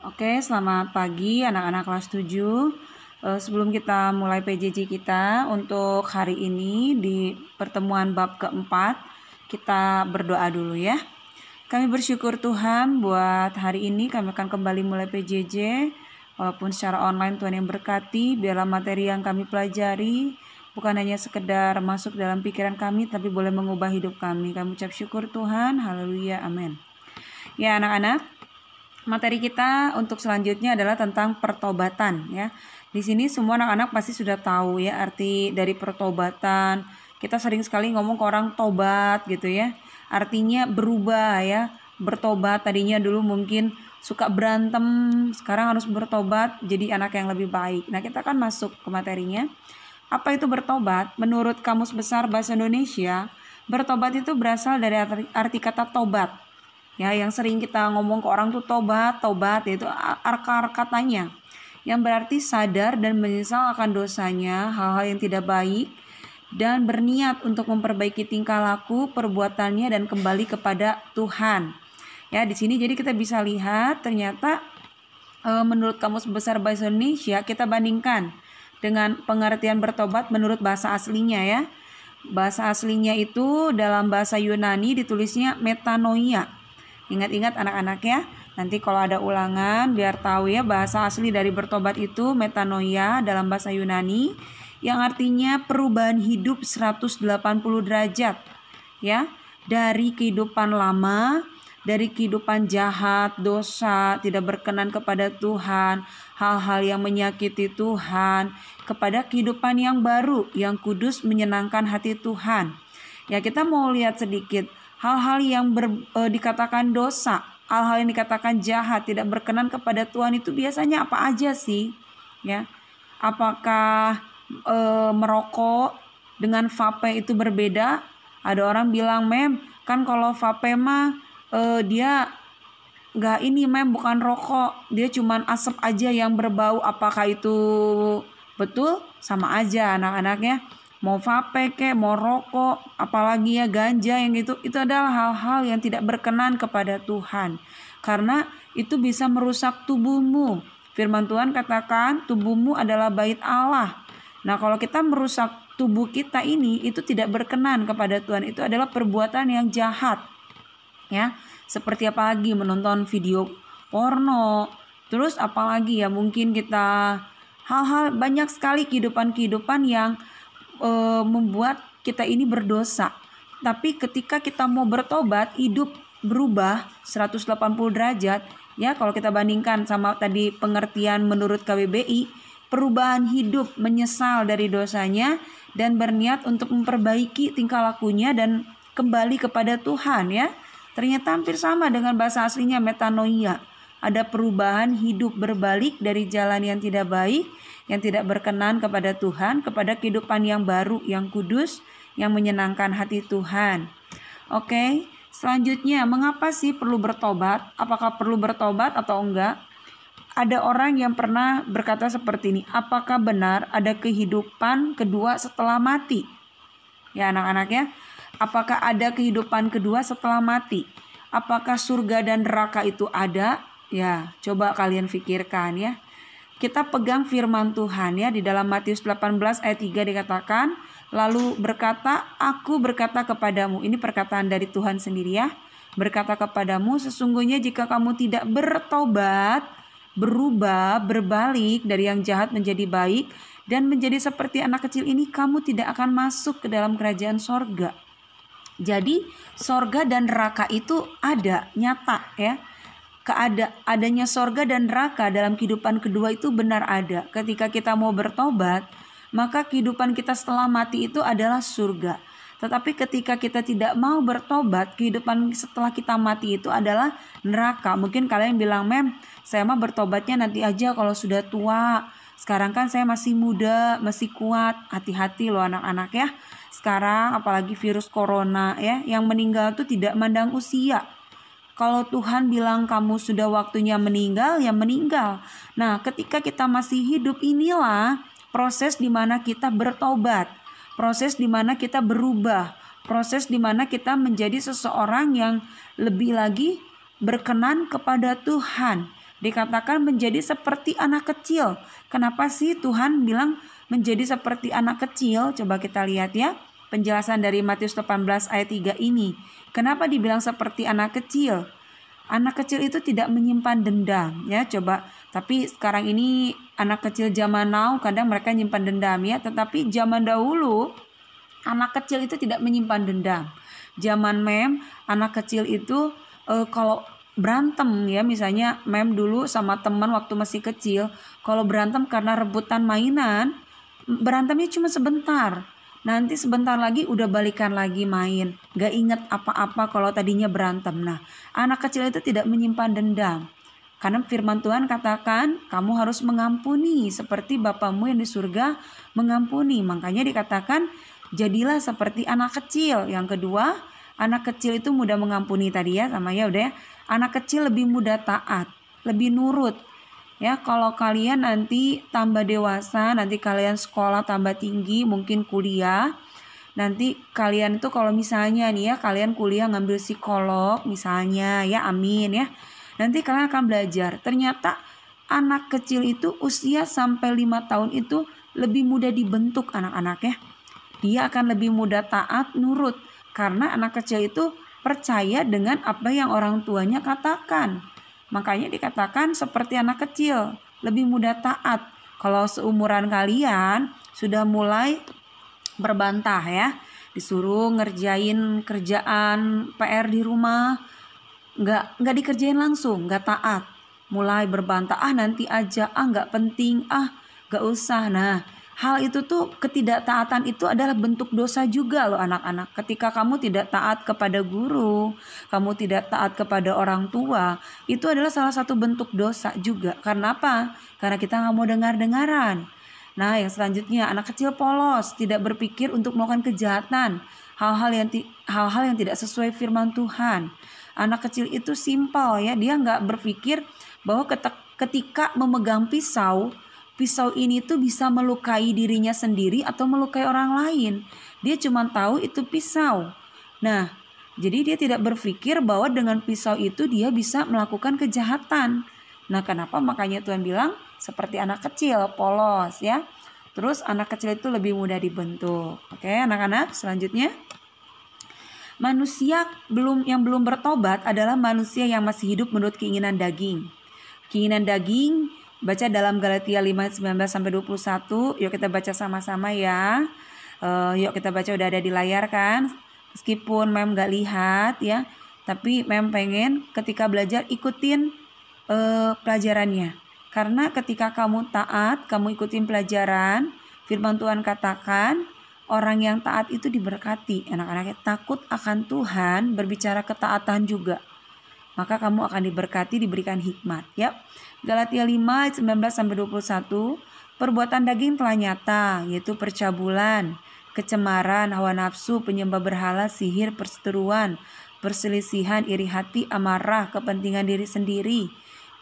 Oke, selamat pagi anak-anak kelas 7. Sebelum kita mulai PJJ kita untuk hari ini di pertemuan bab keempat, kita berdoa dulu ya. Kami bersyukur Tuhan buat hari ini kami akan kembali mulai PJJ. Walaupun secara online Tuhan yang berkati, biarlah materi yang kami pelajari bukan hanya sekedar masuk dalam pikiran kami, tapi boleh mengubah hidup kami. Kami ucap syukur Tuhan, haleluya, amin. Ya anak-anak, materi kita untuk selanjutnya adalah tentang pertobatan ya. Di sini semua anak-anak pasti sudah tahu ya arti dari pertobatan. Kita sering sekali ngomong ke orang tobat gitu ya. Artinya berubah ya. Bertobat, tadinya dulu mungkin suka berantem, sekarang harus bertobat jadi anak yang lebih baik. Nah, kita akan masuk ke materinya. Apa itu bertobat? Menurut Kamus Besar Bahasa Indonesia, bertobat itu berasal dari arti kata tobat. Ya, yang sering kita ngomong ke orang tuh tobat, itu akar katanya yang berarti sadar dan menyesal akan dosanya, hal-hal yang tidak baik, dan berniat untuk memperbaiki tingkah laku, perbuatannya, dan kembali kepada Tuhan. Ya, di sini jadi kita bisa lihat ternyata menurut Kamus Besar Bahasa Indonesia, kita bandingkan dengan pengertian bertobat menurut bahasa aslinya ya. Bahasa aslinya itu dalam bahasa Yunani ditulisnya metanoia. Ingat-ingat anak-anak ya, nanti kalau ada ulangan biar tahu ya, bahasa asli dari bertobat itu metanoia dalam bahasa Yunani yang artinya perubahan hidup 180 derajat ya, dari kehidupan lama, dari kehidupan jahat, dosa, tidak berkenan kepada Tuhan, hal-hal yang menyakiti Tuhan, kepada kehidupan yang baru, yang kudus, menyenangkan hati Tuhan. Ya, kita mau lihat sedikit hal-hal yang dikatakan dosa, hal-hal yang dikatakan jahat, tidak berkenan kepada Tuhan itu biasanya apa aja sih? Ya, apakah merokok dengan vape itu berbeda? Ada orang bilang, "Mem, kan kalau vape mah dia nggak ini mem, bukan rokok, dia cuman asap aja yang berbau." Apakah itu betul? Sama aja anak-anaknya. Mau vape kek, mau rokok, apalagi ya ganja yang itu adalah hal-hal yang tidak berkenan kepada Tuhan. Karena itu bisa merusak tubuhmu. Firman Tuhan katakan tubuhmu adalah bait Allah. Nah, kalau kita merusak tubuh kita ini, itu tidak berkenan kepada Tuhan. Itu adalah perbuatan yang jahat. Ya, seperti apa lagi menonton video porno. Terus apalagi ya, mungkin kita hal-hal banyak sekali kehidupan yang membuat kita ini berdosa. Tapi ketika kita mau bertobat, hidup berubah 180 derajat. Ya, kalau kita bandingkan sama tadi pengertian menurut KBBI, perubahan hidup, menyesal dari dosanya dan berniat untuk memperbaiki tingkah lakunya dan kembali kepada Tuhan ya. Ternyata hampir sama dengan bahasa aslinya metanoia. Ada perubahan hidup, berbalik dari jalan yang tidak baik, yang tidak berkenan kepada Tuhan, kepada kehidupan yang baru, yang kudus, yang menyenangkan hati Tuhan. Oke, selanjutnya mengapa sih perlu bertobat? Apakah perlu bertobat atau enggak? Ada orang yang pernah berkata seperti ini, apakah benar ada kehidupan kedua setelah mati? Ya anak-anak ya, apakah ada kehidupan kedua setelah mati? Apakah surga dan neraka itu ada? Ya, coba kalian pikirkan ya. Kita pegang firman Tuhan ya, di dalam Matius 18 ayat 3 dikatakan, lalu berkata, aku berkata kepadamu, ini perkataan dari Tuhan sendiri ya, berkata kepadamu, sesungguhnya jika kamu tidak bertobat, berubah, berbalik dari yang jahat menjadi baik, dan menjadi seperti anak kecil ini, kamu tidak akan masuk ke dalam kerajaan sorga. Jadi sorga dan neraka itu ada, nyata ya. Adanya sorga dan neraka dalam kehidupan kedua itu benar ada. Ketika kita mau bertobat, maka kehidupan kita setelah mati itu adalah surga. Tetapi ketika kita tidak mau bertobat, kehidupan setelah kita mati itu adalah neraka. Mungkin kalian bilang, Mem, saya mah bertobatnya nanti aja kalau sudah tua. Sekarang kan saya masih muda, masih kuat. Hati-hati loh anak-anak ya. Sekarang apalagi virus corona ya, yang meninggal itu tidak mandang usia. Kalau Tuhan bilang kamu sudah waktunya meninggal, ya meninggal. Nah, ketika kita masih hidup, inilah proses di mana kita bertobat, proses di mana kita berubah, proses di mana kita menjadi seseorang yang lebih lagi berkenan kepada Tuhan. Dikatakan menjadi seperti anak kecil. Kenapa sih Tuhan bilang menjadi seperti anak kecil? Coba kita lihat ya. Penjelasan dari Matius 18 ayat 3 ini. Kenapa dibilang seperti anak kecil? Anak kecil itu tidak menyimpan dendam ya, coba. Tapi sekarang ini anak kecil zaman now kadang mereka nyimpan dendam ya, tetapi zaman dahulu anak kecil itu tidak menyimpan dendam. Zaman mem, anak kecil itu kalau berantem ya, misalnya mem dulu sama teman waktu masih kecil, kalau berantem karena rebutan mainan, berantemnya cuma sebentar. Nanti sebentar lagi udah balikan lagi main. Gak inget apa-apa kalau tadinya berantem. Nah, anak kecil itu tidak menyimpan dendam. Karena firman Tuhan katakan kamu harus mengampuni seperti Bapamu yang di surga mengampuni. Makanya dikatakan jadilah seperti anak kecil. Yang kedua, anak kecil itu mudah mengampuni tadi ya, sama ya udah ya. Anak kecil lebih mudah taat, lebih nurut. Ya, kalau kalian nanti tambah dewasa, nanti kalian sekolah tambah tinggi, mungkin kuliah. Nanti kalian itu kalau misalnya nih ya, kalian kuliah ngambil psikolog misalnya ya, amin ya. Nanti kalian akan belajar. Ternyata anak kecil itu usia sampai 5 tahun itu lebih mudah dibentuk anak-anak ya. Dia akan lebih mudah taat, nurut. Karena anak kecil itu percaya dengan apa yang orang tuanya katakan. Makanya dikatakan seperti anak kecil, lebih mudah taat. Kalau seumuran kalian sudah mulai berbantah ya, disuruh ngerjain kerjaan PR di rumah, nggak dikerjain langsung, nggak taat, mulai berbantah, nanti aja, nggak penting, nggak usah. Nah, hal itu tuh, ketidaktaatan itu adalah bentuk dosa juga loh anak-anak. Ketika kamu tidak taat kepada guru, kamu tidak taat kepada orang tua, itu adalah salah satu bentuk dosa juga. Karena apa? Karena kita nggak mau dengar-dengaran. Nah, yang selanjutnya, anak kecil polos, tidak berpikir untuk melakukan kejahatan, hal-hal yang tidak sesuai firman Tuhan. Anak kecil itu simpel ya, dia nggak berpikir bahwa ketika memegang pisau ini tuh bisa melukai dirinya sendiri atau melukai orang lain. Dia cuma tahu itu pisau. Nah, jadi dia tidak berpikir bahwa dengan pisau itu dia bisa melakukan kejahatan. Nah, kenapa? Makanya Tuhan bilang seperti anak kecil, polos ya. Terus anak kecil itu lebih mudah dibentuk. Oke, anak-anak, selanjutnya. Manusia yang belum bertobat adalah manusia yang masih hidup menurut keinginan daging. Keinginan daging baca dalam Galatia 5:19-21. Yuk kita baca sama-sama ya. Yuk kita baca, udah ada di layar kan. Meskipun mem gak lihat ya, tapi mem pengen ketika belajar ikutin pelajarannya. Karena ketika kamu taat, kamu ikutin pelajaran, firman Tuhan katakan orang yang taat itu diberkati. Anak-anaknya takut akan Tuhan, berbicara ketaatan juga, maka kamu akan diberkati, diberikan hikmat ya. Galatia 5:19-21. Perbuatan daging telah nyata, yaitu percabulan, kecemaran, hawa nafsu, penyembah berhala, sihir, perseteruan, perselisihan, iri hati, amarah, kepentingan diri sendiri,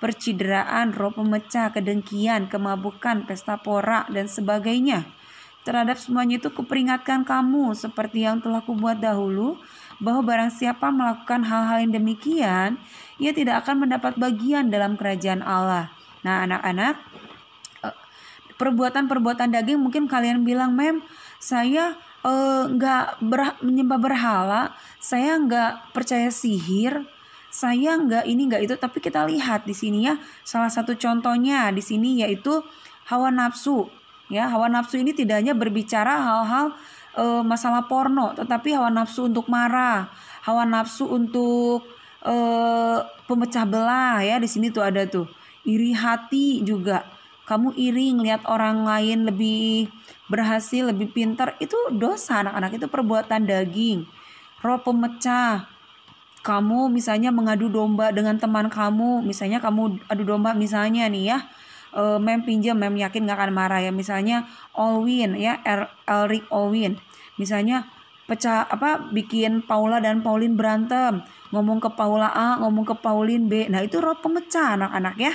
percideraan, roh pemecah, kedengkian, kemabukan, pesta pora, dan sebagainya. Terhadap semuanya itu kuperingatkan kamu seperti yang telah kubuat dahulu, bahwa barang siapa melakukan hal-hal yang demikian, ia tidak akan mendapat bagian dalam kerajaan Allah. Nah, anak-anak, perbuatan-perbuatan daging mungkin kalian bilang, mem, saya nggak menyembah berhala, saya nggak percaya sihir, saya nggak ini nggak itu. Tapi kita lihat di sini ya, salah satu contohnya di sini yaitu hawa nafsu. Ya, hawa nafsu ini tidak hanya berbicara hal-hal masalah porno, tetapi hawa nafsu untuk marah, hawa nafsu untuk pemecah belah ya. Di sini tuh ada tuh iri hati juga. Kamu iri ngelihat orang lain lebih berhasil, lebih pintar, itu dosa anak-anak, itu perbuatan daging. Roh pemecah, kamu misalnya mengadu domba dengan teman kamu, misalnya kamu adu domba misalnya nih ya, mem pinjam, mem yakin gak akan marah ya, misalnya Alwin ya, Elric Alwin, misalnya bikin Paula dan Pauline berantem, ngomong ke Paula A, ngomong ke Pauline B. Nah, itu roh pemecah anak-anak ya.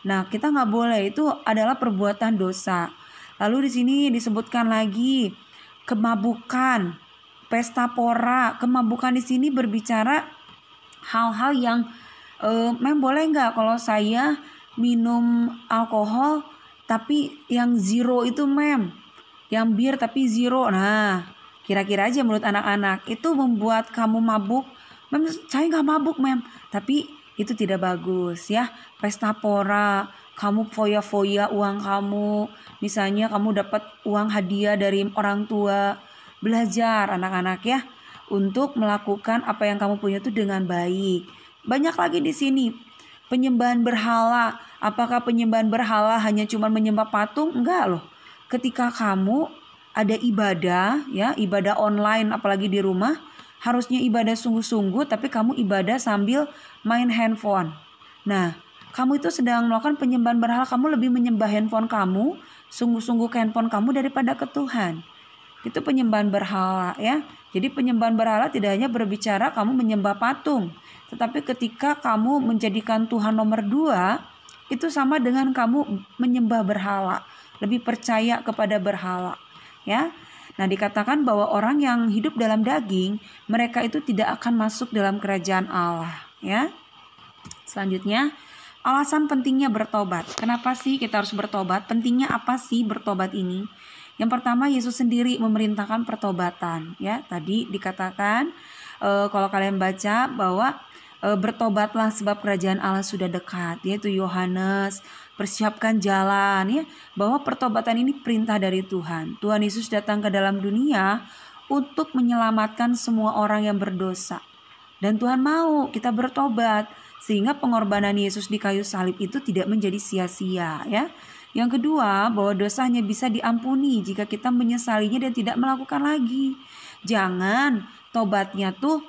Nah, kita nggak boleh, itu adalah perbuatan dosa. Lalu di sini disebutkan lagi kemabukan, pesta pora. Kemabukan di sini berbicara hal-hal yang mem boleh nggak kalau saya minum alkohol tapi yang zero itu mem, yang bir tapi zero. Nah, kira-kira aja menurut anak-anak itu membuat kamu mabuk. Mem, saya nggak mabuk mem, tapi itu tidak bagus ya. Pesta pora, kamu foya-foya uang kamu, misalnya kamu dapat uang hadiah dari orang tua. Belajar anak-anak ya untuk melakukan apa yang kamu punya itu dengan baik. Banyak lagi di sini penyembahan berhala. Apakah penyembahan berhala hanya cuma menyembah patung? Enggak loh. Ketika kamu ada ibadah ya, ibadah online apalagi di rumah, harusnya ibadah sungguh-sungguh tapi kamu ibadah sambil main handphone. Nah, kamu itu sedang melakukan penyembahan berhala, kamu lebih menyembah handphone kamu, sungguh-sungguh ke handphone kamu daripada ke Tuhan. Itu penyembahan berhala ya. Jadi penyembahan berhala tidak hanya berbicara kamu menyembah patung, tetapi ketika kamu menjadikan Tuhan nomor 2, itu sama dengan kamu menyembah berhala, lebih percaya kepada berhala ya. Nah, dikatakan bahwa orang yang hidup dalam daging, mereka itu tidak akan masuk dalam kerajaan Allah ya. Selanjutnya, alasan pentingnya bertobat. Kenapa sih kita harus bertobat? Pentingnya apa sih bertobat ini? Yang pertama, Yesus sendiri memerintahkan pertobatan ya. Tadi dikatakan kalau kalian baca bahwa bertobatlah sebab kerajaan Allah sudah dekat, yaitu Yohanes, persiapkan jalan ya, bahwa pertobatan ini perintah dari Tuhan. Tuhan Yesus datang ke dalam dunia untuk menyelamatkan semua orang yang berdosa. Dan Tuhan mau kita bertobat sehingga pengorbanan Yesus di kayu salib itu tidak menjadi sia-sia ya. Yang kedua, bahwa dosa hanya bisa diampuni jika kita menyesalinya dan tidak melakukan lagi. Jangan tobatnya tuh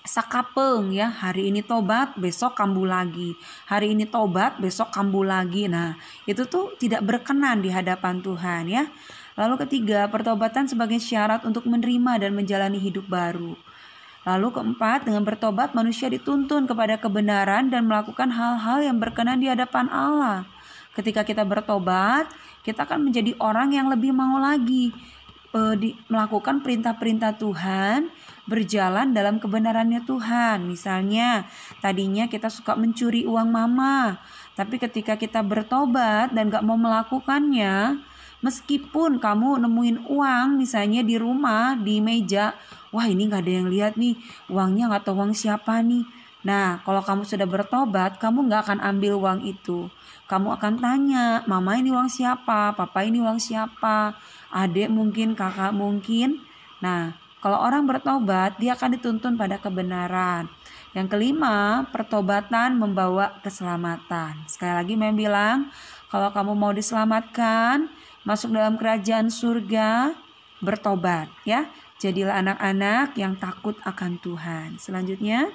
sakapeng ya, hari ini tobat besok kambuh lagi, hari ini tobat besok kambuh lagi. Nah, itu tuh tidak berkenan di hadapan Tuhan ya. Lalu ketiga, pertobatan sebagai syarat untuk menerima dan menjalani hidup baru. Lalu keempat, dengan bertobat manusia dituntun kepada kebenaran dan melakukan hal-hal yang berkenan di hadapan Allah. Ketika kita bertobat, kita akan menjadi orang yang lebih mau lagi melakukan perintah-perintah Tuhan, berjalan dalam kebenarannya Tuhan. Misalnya, tadinya kita suka mencuri uang mama, tapi ketika kita bertobat dan gak mau melakukannya, meskipun kamu nemuin uang misalnya di rumah, di meja, wah ini gak ada yang lihat nih, uangnya gak tahu uang siapa nih. Nah, kalau kamu sudah bertobat, kamu gak akan ambil uang itu. Kamu akan tanya, mama ini uang siapa, papa ini uang siapa, adik mungkin, kakak mungkin. Nah, kalau orang bertobat, dia akan dituntun pada kebenaran. Yang kelima, pertobatan membawa keselamatan. Sekali lagi Mem bilang, kalau kamu mau diselamatkan, masuk dalam kerajaan surga, bertobat ya. Jadilah anak-anak yang takut akan Tuhan. Selanjutnya,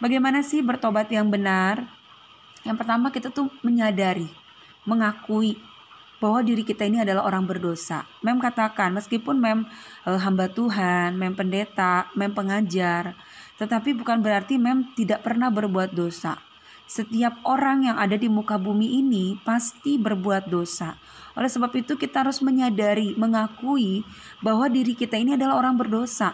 bagaimana sih bertobat yang benar? Yang pertama, kita tuh menyadari, mengakui bahwa diri kita ini adalah orang berdosa. Mem katakan, meskipun Mem hamba Tuhan, Mem pendeta, Mem pengajar, tetapi bukan berarti Mem tidak pernah berbuat dosa. Setiap orang yang ada di muka bumi ini pasti berbuat dosa. Oleh sebab itu kita harus menyadari, mengakui bahwa diri kita ini adalah orang berdosa.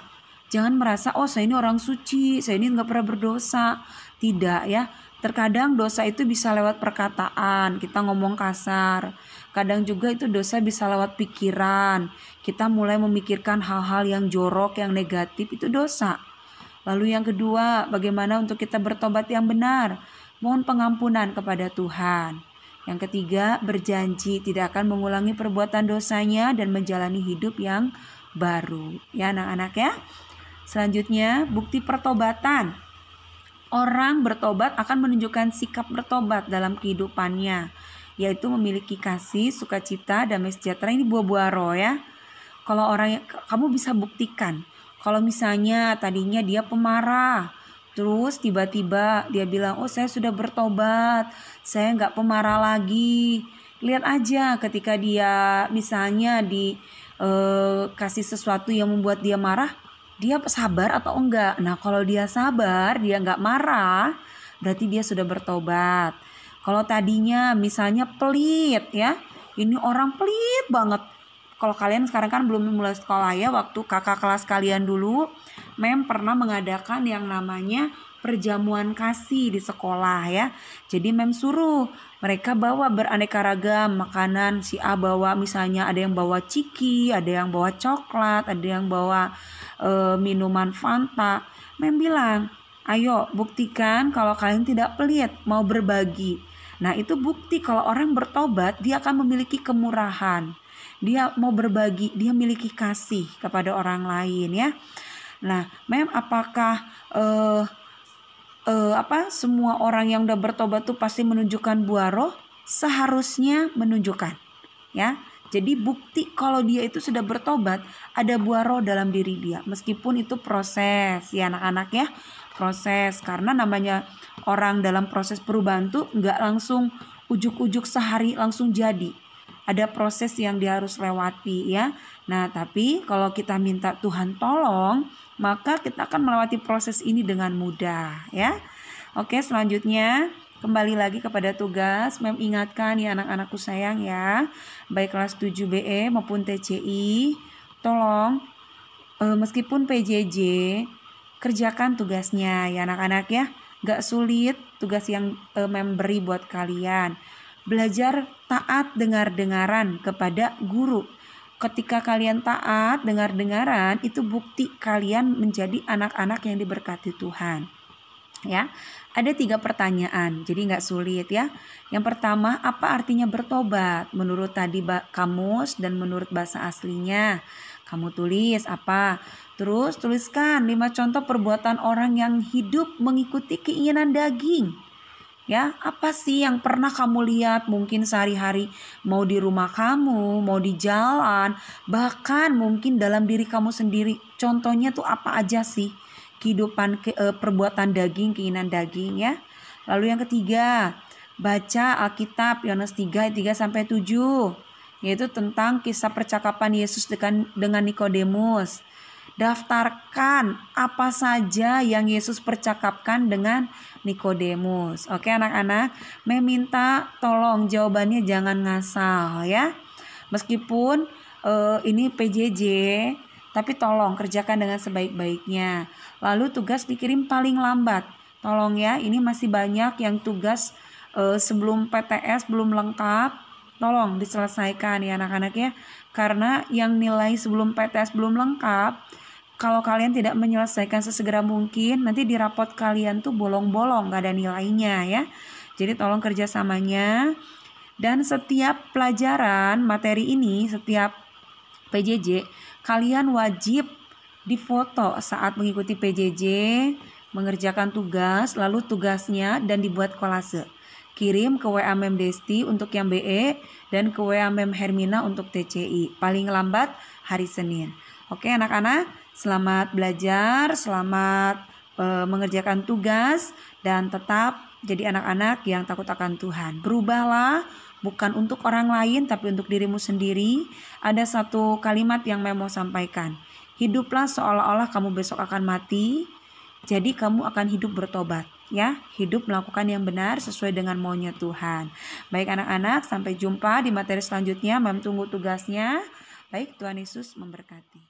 Jangan merasa, oh saya ini orang suci, saya ini nggak pernah berdosa. Tidak ya. Terkadang dosa itu bisa lewat perkataan, kita ngomong kasar. Kadang juga itu dosa bisa lewat pikiran. Kita mulai memikirkan hal-hal yang jorok, yang negatif, itu dosa. Lalu yang kedua, bagaimana untuk kita bertobat yang benar? Mohon pengampunan kepada Tuhan. Yang ketiga, berjanji tidak akan mengulangi perbuatan dosanya dan menjalani hidup yang baru. Ya anak-anak ya. Selanjutnya, bukti pertobatan. Orang bertobat akan menunjukkan sikap bertobat dalam kehidupannya, yaitu memiliki kasih, sukacita, damai sejahtera. Ini buah-buah roh ya. Kalau orang, kamu bisa buktikan. Kalau misalnya tadinya dia pemarah, terus tiba-tiba dia bilang, oh saya sudah bertobat, saya nggak pemarah lagi. Lihat aja ketika dia misalnya kasih sesuatu yang membuat dia marah, dia sabar atau enggak. Nah kalau dia sabar, dia enggak marah, berarti dia sudah bertobat. Kalau tadinya misalnya pelit ya, ini orang pelit banget. Kalau kalian sekarang kan belum mulai sekolah ya, waktu kakak kelas kalian dulu, Mem pernah mengadakan yang namanya perjamuan kasih di sekolah ya. Jadi mem suruh mereka bawa beraneka ragam makanan. Si A bawa misalnya ada yang bawa ciki, ada yang bawa coklat, ada yang bawa minuman Fanta. Mem bilang, ayo buktikan kalau kalian tidak pelit, mau berbagi. Nah itu bukti kalau orang bertobat dia akan memiliki kemurahan. Dia mau berbagi, dia memiliki kasih kepada orang lain ya. Nah, mem apakah semua orang yang udah bertobat tuh pasti menunjukkan buah roh? Seharusnya menunjukkan, ya. Jadi bukti kalau dia itu sudah bertobat, ada buah roh dalam diri dia. Meskipun itu proses, ya anak-anak ya, proses. Karena namanya orang dalam proses perubahan tuh nggak langsung ujuk-ujuk sehari langsung jadi. Ada proses yang dia harus lewati ya. Nah tapi kalau kita minta Tuhan tolong, maka kita akan melewati proses ini dengan mudah ya. Oke, selanjutnya kembali lagi kepada tugas. Mem ingatkan ya anak-anakku sayang ya, baik kelas 7 BE maupun TCI, tolong meskipun PJJ kerjakan tugasnya ya anak-anak ya. Gak sulit tugas yang Mem beri buat kalian. Belajar taat dengar-dengaran kepada guru. Ketika kalian taat dengar-dengaran, itu bukti kalian menjadi anak-anak yang diberkati Tuhan. Ya, ada 3 pertanyaan, jadi nggak sulit ya. Yang pertama, apa artinya bertobat? Menurut tadi kamus dan menurut bahasa aslinya, kamu tulis apa? Terus tuliskan 5 contoh perbuatan orang yang hidup mengikuti keinginan daging. Ya, apa sih yang pernah kamu lihat mungkin sehari-hari, mau di rumah kamu, mau di jalan, bahkan mungkin dalam diri kamu sendiri. Contohnya tuh apa aja sih? Kehidupan perbuatan daging, keinginan daging ya. Lalu yang ketiga, baca Alkitab Yohanes 3 ayat 3 sampai 7, yaitu tentang kisah percakapan Yesus dengan Nikodemus. Daftarkan apa saja yang Yesus percakapkan dengan Nikodemus. Oke anak-anak, meminta tolong jawabannya jangan ngasal ya. Meskipun ini PJJ, tapi tolong kerjakan dengan sebaik-baiknya. Lalu tugas dikirim paling lambat. Tolong ya, ini masih banyak yang tugas sebelum PTS belum lengkap. Tolong diselesaikan ya anak-anak ya. Karena yang nilai sebelum PTS belum lengkap, kalau kalian tidak menyelesaikan sesegera mungkin, nanti di rapot kalian tuh bolong-bolong, gak ada nilainya ya. Jadi tolong kerjasamanya. Dan setiap pelajaran materi ini, setiap PJJ, kalian wajib difoto saat mengikuti PJJ, mengerjakan tugas, lalu tugasnya dan dibuat kolase. Kirim ke WA Mem Desti untuk yang BE dan ke WA Mem Hermina untuk TCI. Paling lambat hari Senin. Oke anak-anak, selamat belajar, selamat mengerjakan tugas, dan tetap jadi anak-anak yang takut akan Tuhan. Berubahlah, bukan untuk orang lain tapi untuk dirimu sendiri. Ada satu kalimat yang Mem mau sampaikan. Hiduplah seolah-olah kamu besok akan mati, jadi kamu akan hidup bertobat. Ya, hidup melakukan yang benar sesuai dengan maunya Tuhan. Baik anak-anak, sampai jumpa di materi selanjutnya. Mem tunggu tugasnya. Baik, Tuhan Yesus memberkati.